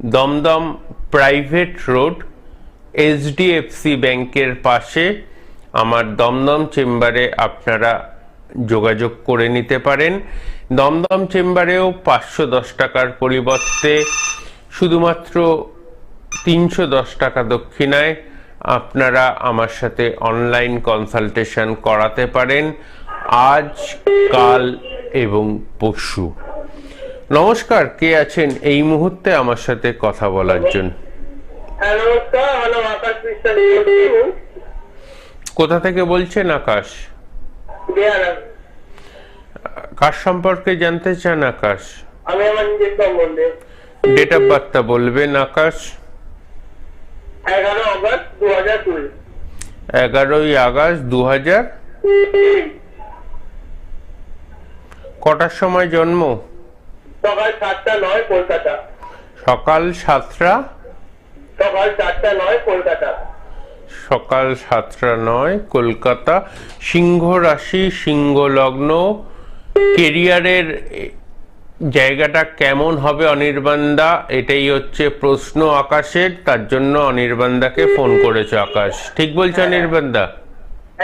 Dumdum private road HDFC ব্যাংকের পাশে আমার দমদম চেম্বারে আপনারা যোগাযোগ করে নিতে পারেন। দমদম চেম্বারেও 510 টাকার পরিবর্তে শুধুমাত্র 310 টাকা দক্ষিণায় আপনারা আমার সাথে অনলাইন কনসালটেশন করাতে পারেন আজ, কাল এবং পরশু। নমস্কার, কে আছেন এই মুহূর্তে আমার সাথে কথা বলার জন্য? কোথা থেকে বলছেন আকাশ? কার সম্পর্কে জানতে চান আকাশ? আমি আমার নিজের সম্বন্ধে। ডেট অফ বার্থটা বলবেন আকাশ? 11 আগস্ট 2002। 11ই আগস্ট 2000। কটার সময় জন্ম? সকাল 7:09 কলকাতা। সকাল 7টা? সকাল 4:09 কলকাতা। সকাল 7:09 কলকাতা। সিংহ রাশি, সিংহ লগ্ন। কেরিয়ারের জায়গাটা কেমন হবে অনির্বাণদা, এটাই হচ্ছে প্রশ্ন আকাশের। তার জন্য অনির্বাণদাকে ফোন করেছে আকাশ। ঠিক বলছে অনির্বাণদা?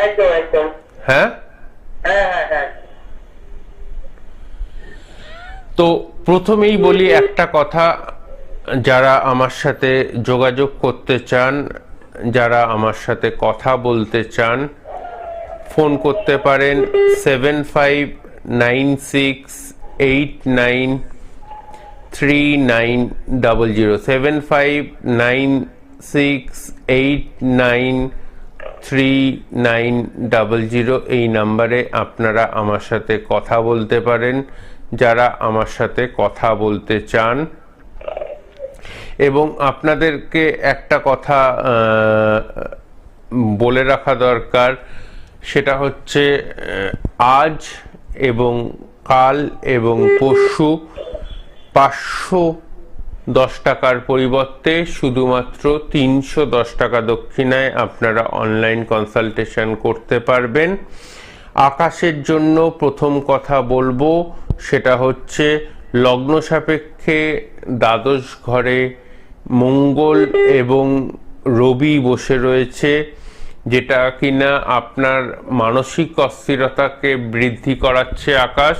একদম একদম। হ্যাঁ হ্যাঁ। তো প্রথমেই বলি একটা কথা, যারা আমার সাথে যোগাযোগ করতে চান, যারা আমার সাথে কথা বলতে চান, ফোন করতে পারেন 7596893900 7596893900 এই নাম্বারে আপনারা আমার সাথে কথা বলতে পারেন যারা আমার সাথে কথা বলতে চান। এবং আপনাদেরকে একটা কথা বলে রাখা দরকার, সেটা হচ্ছে আজ এবং কাল এবং পরশু 510 টাকার পরিবর্তে শুধুমাত্র 310 টাকা দক্ষিণায় আপনারা অনলাইন কনসালটেশন করতে পারবেন। আকাশের জন্য প্রথম কথা বলবো, সেটা হচ্ছে লগ্ন সাপেক্ষে দ্বাদশ ঘরে মঙ্গল এবং রবি বসে রয়েছে, যেটা কিনা আপনার মানসিক অস্থিরতাকে বৃদ্ধি করাচ্ছে আকাশ।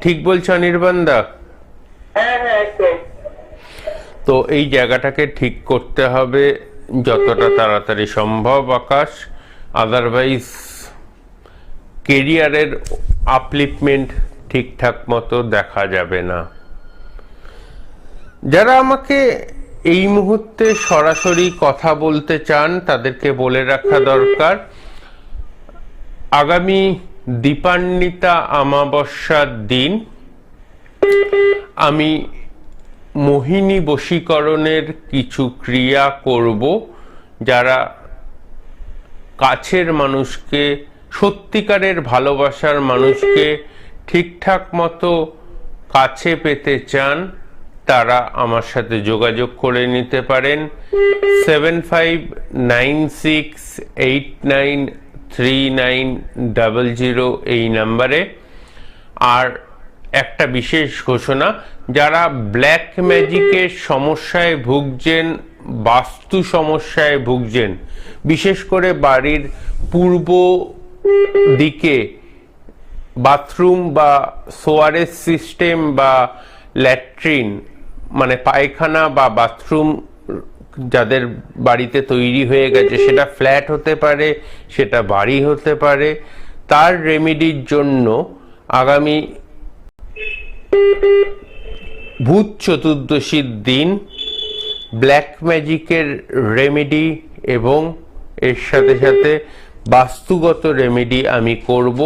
ঠিক বলছে অনির্বাণদা? হ্যাঁ। তো এই জায়গাটাকে ঠিক করতে হবে যতটা তাড়াতাড়ি সম্ভব আকাশ, আদারওয়াইজ কেরিয়ারের আপলিফমেন্ট ঠিকঠাক মতো দেখা যাবে না। যারা আমাকে এই মুহূর্তে সরাসরি কথা বলতে চান তাদেরকে বলে রাখা দরকার, আগামী দীপান্বিতা অমাবস্যার দিন আমি মোহিনী বশীকরণের কিছু ক্রিয়া করব। যারা কাছের মানুষকে, সত্যিকারের ভালোবাসার মানুষকে ঠিকঠাক মতো কাছে পেতে চান, তারা আমার সাথে যোগাযোগ করে নিতে পারেন 7596893900 এই নাম্বারে। আর একটা বিশেষ ঘোষণা, যারা ব্ল্যাক ম্যাজিকের সমস্যায় ভুগছেন, বাস্তু সমস্যায় ভুগছেন, বিশেষ করে বাড়ির পূর্ব দিকে বাথরুম বা সোয়ারেজ সিস্টেম বা ল্যাট্রিন, মানে পায়খানা বা বাথরুম যাদের বাড়িতে তৈরি হয়ে গেছে, সেটা ফ্ল্যাট হতে পারে, সেটা বাড়ি হতে পারে, তার রেমেডির জন্য আগামী ভূত চতুর্দশীর দিন ব্ল্যাক ম্যাজিকের রেমেডি এবং এর সাথে সাথে বাস্তুগত রেমেডি আমি করব।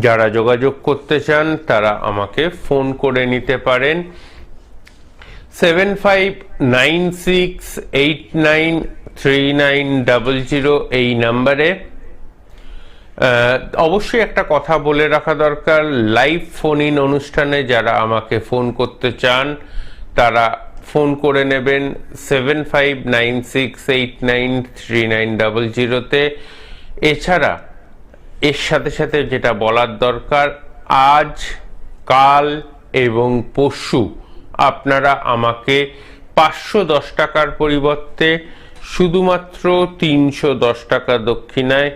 যারা যোগাযোগ করতে চান তারা আমাকে ফোন করে নিতে পারেন 7596893900 এই নাম্বারে। অবশ্যই একটা কথা বলে রাখা দরকার, লাইভ ফোন ইন অনুষ্ঠানে যারা আমাকে ফোন করতে চান তারা ফোন করে নেবেন 7596893900-তে। এছাড়া এর সাথে সাথে যেটা বলার দরকার, আজ, কাল এবং পরশু আপনারা আমাকে 510 টাকার পরিবর্তে শুধুমাত্র 310 টাকা দক্ষিণায়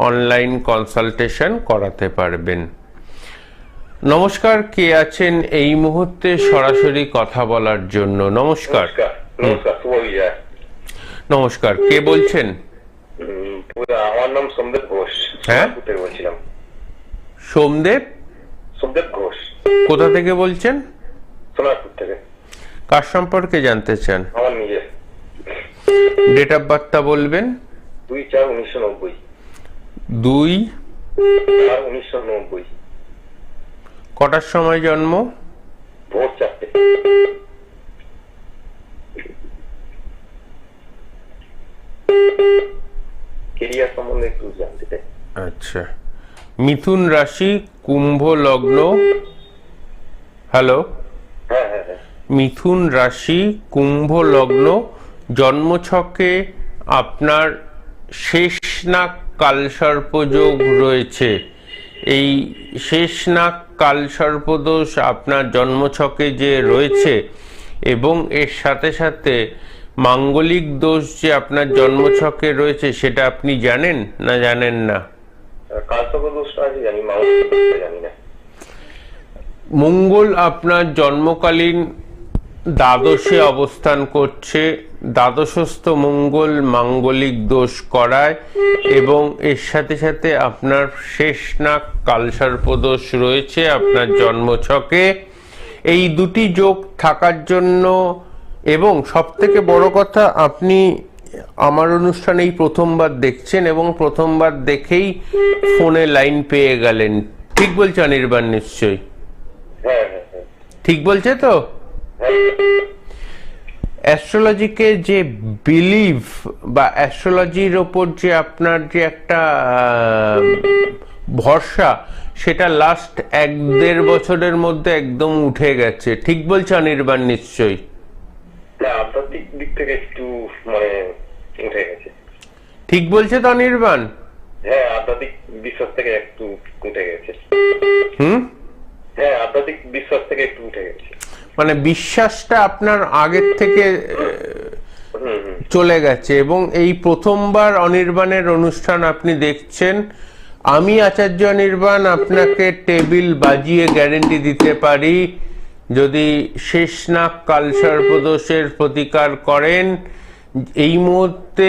অনলাইন কনসালটেশন করাতে পারবেন। নমস্কার, কে আছেন এই মুহূর্তে সরাসরি কথা বলার জন্য? নমস্কার। নমস্কার, শুভ বিজয়। নমস্কার, কে বলছেন? আমার নাম সোমদেব ঘোষ। হ্যাঁ, বলছিলাম। সোমদেব ঘোষ। কোথা থেকে বলছেন? সোনারপুর থেকে। কার সম্পর্কে জানতে চান? আমার নিজে। ডেট অফ বার্থটা বলবেন? 2/4/1990। 2/4/1990। কটার সময় জন্ম? ভোর 4টে। কেরিয়ার সম্বন্ধে একটু জানতে চাই। আচ্ছা, মিথুন রাশি, কুম্ভ লগ্ন। হ্যালো? হ্যাঁ হ্যাঁ হ্যাঁ। মিথুন রাশি, কুম্ভ লগ্ন, জন্মছকে আপনার শেষনাগ কালসর্পযোগ রয়েছে। এই শেষনাগ কালসর্পদোষ আপনার জন্মছকে যে রয়েছে এবং এর সাথে সাথে মাঙ্গলিক দোষ যে আপনার জন্মছকে রয়েছে, সেটা আপনি জানেন না জানেন না? কালসর্প দোষটা আছে জানি, মাঙ্গলিক দোষটা জানি না। মঙ্গল আপনার জন্মকালীন দ্বাদশে অবস্থান করছে। দ্বাদশস্থ মঙ্গল মাঙ্গলিক দোষ করায় এবং এর সাথে সাথে আপনার শেষনাগ কালসর্পদোষ রয়েছে আপনার জন্মছকে। এই দুটি যোগ থাকার জন্য এবং সবথেকে বড় কথা, আপনি আমার অনুষ্ঠানেই প্রথমবার দেখছেন এবং প্রথমবার দেখেই ফোনে লাইন পেয়ে গেলেন। ঠিক বলছে অনির্বাণ? নিশ্চয়ই হ্যাঁ হ্যাঁ হ্যাঁ। ঠিক বলছে তো? অ্যাস্ট্রোলজিকে যে বিলিভ বা অ্যাস্ট্রোলজির ওপর যে আপনার যে একটা ভরসা, সেটা লাস্ট 1-1.5 বছরের মধ্যে একদম উঠে গেছে। ঠিক বলছে অনির্বাণ? নিশ্চয়ই আধ্যাত্মিক দিক থেকে একটু মানে উঠে গেছে। ঠিক বলছে তো অনির্বাণ? হ্যাঁ, আধ্যাত্মিক বিশ্বাস থেকে একটু উঠে গেছে। হ্যাঁ, আধ্যাত্মিক বিশ্বাস থেকে একটু উঠে গেছে। মানে বিশ্বাসটা আপনার আগের থেকে চলে গেছে এবং এই প্রথমবার অনির্বাণের অনুষ্ঠান আপনি দেখছেন। আমি আচার্য অনির্বাণ আপনাকে টেবিল বাজিয়ে গ্যারেন্টি দিতে পারি, যদি শেষনাগ কালসর্পদোষের প্রতিকার করেন, এই মুহূর্তে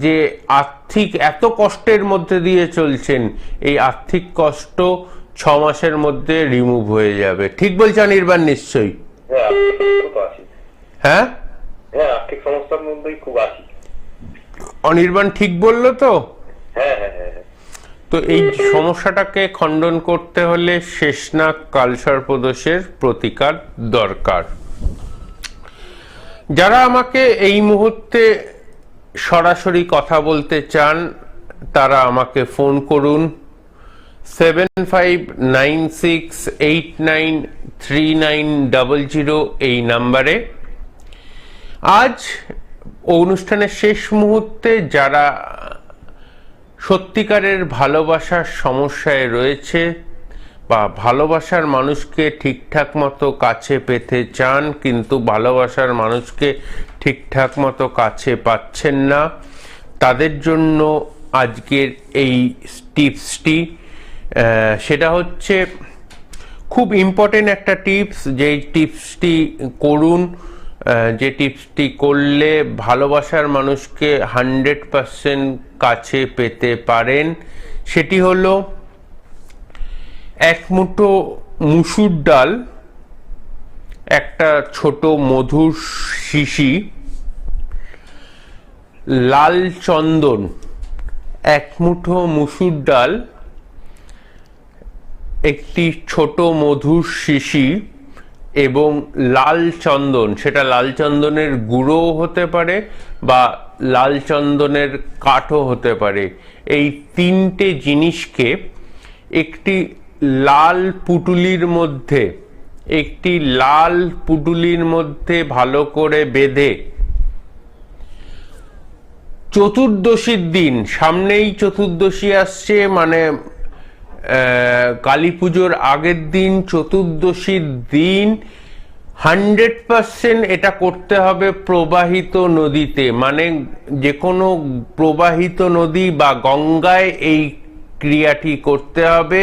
যে আর্থিক এত কষ্টের মধ্যে দিয়ে চলছেন, এই আর্থিক কষ্ট 6 মাসের মধ্যে রিমুভ হয়ে যাবে। ঠিক বলছে অনির্বাণ? নিশ্চয়ই। হ্যাঁ হ্যাঁ, আর্থিক সমস্যার মধ্যেই খুব আছি। অনির্বাণ ঠিক বললো তো? হ্যাঁ হ্যাঁ হ্যাঁ। তো এই সমস্যাটাকে খণ্ডন করতে হলে শেষনাগ কালসর্পদোষের প্রতিকার দরকার। যারা আমাকে এই মুহূর্তে সরাসরি কথা বলতে চান, তারা আমাকে ফোন করুন 7596893900 এই নাম্বারে। আজ অনুষ্ঠানের শেষ মুহূর্তে যারা সত্যিকারের ভালোবাসার সমস্যায় রয়েছে বা ভালোবাসার মানুষকে ঠিকঠাক মতো কাছে পেতে চান, কিন্তু ভালোবাসার মানুষকে ঠিকঠাক মতো কাছে পাচ্ছেন না, তাদের জন্য আজকের এই টিপসটি। সেটা হচ্ছে খুব ইম্পর্টেন্ট একটা টিপস। যে টিপসটি করুন, যে টিপসটি করলে ভালোবাসার মানুষকে 100% কাছে পেতে পারেন, সেটি হলো 1 মুঠো মুসুর ডাল, একটা ছোট মধুর শিশি, লাল চন্দন। 1 মুঠো মুসুর ডাল, একটি ছোট মধুর শিশি এবং লাল চন্দন। সেটা লাল চন্দনের গুঁড়োও হতে পারে বা লাল চন্দনের কাঠও হতে পারে। এই 3টে জিনিসকে একটি লাল পুটুলির মধ্যে ভালো করে বেঁধে, চতুর্দশীর দিন, সামনেই চতুর্দশী আসছে, মানে কালী পুজোর আগের দিন চতুর্দশীর দিন 100% এটা করতে হবে প্রবাহিত নদীতে, মানে যে কোনো প্রবাহিত নদী বা গঙ্গায় এই ক্রিয়াটি করতে হবে।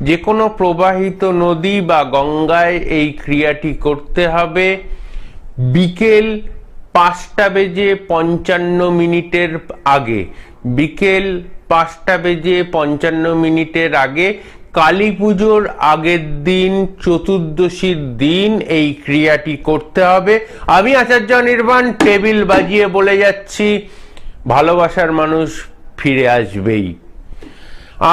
যে কোনো প্রবাহিত নদী বা গঙ্গায় এই ক্রিয়াটি করতে হবে বিকেল 5:55 আগে। বিকেল 5:55 আগে, কালী পুজোর আগের দিন, চতুর্দশীর দিন এই ক্রিয়াটি করতে হবে। আমি আচার্য নির্বাণ টেবিল বাজিয়ে বলে যাচ্ছি, ভালোবাসার মানুষ ফিরে আসবেই।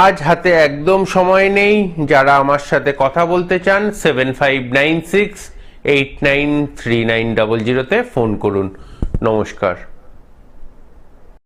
আজ হাতে একদম সময় নেই। যারা আমার সাথে কথা বলতে চান 7596893900 তে ফোন করুন। নমস্কার।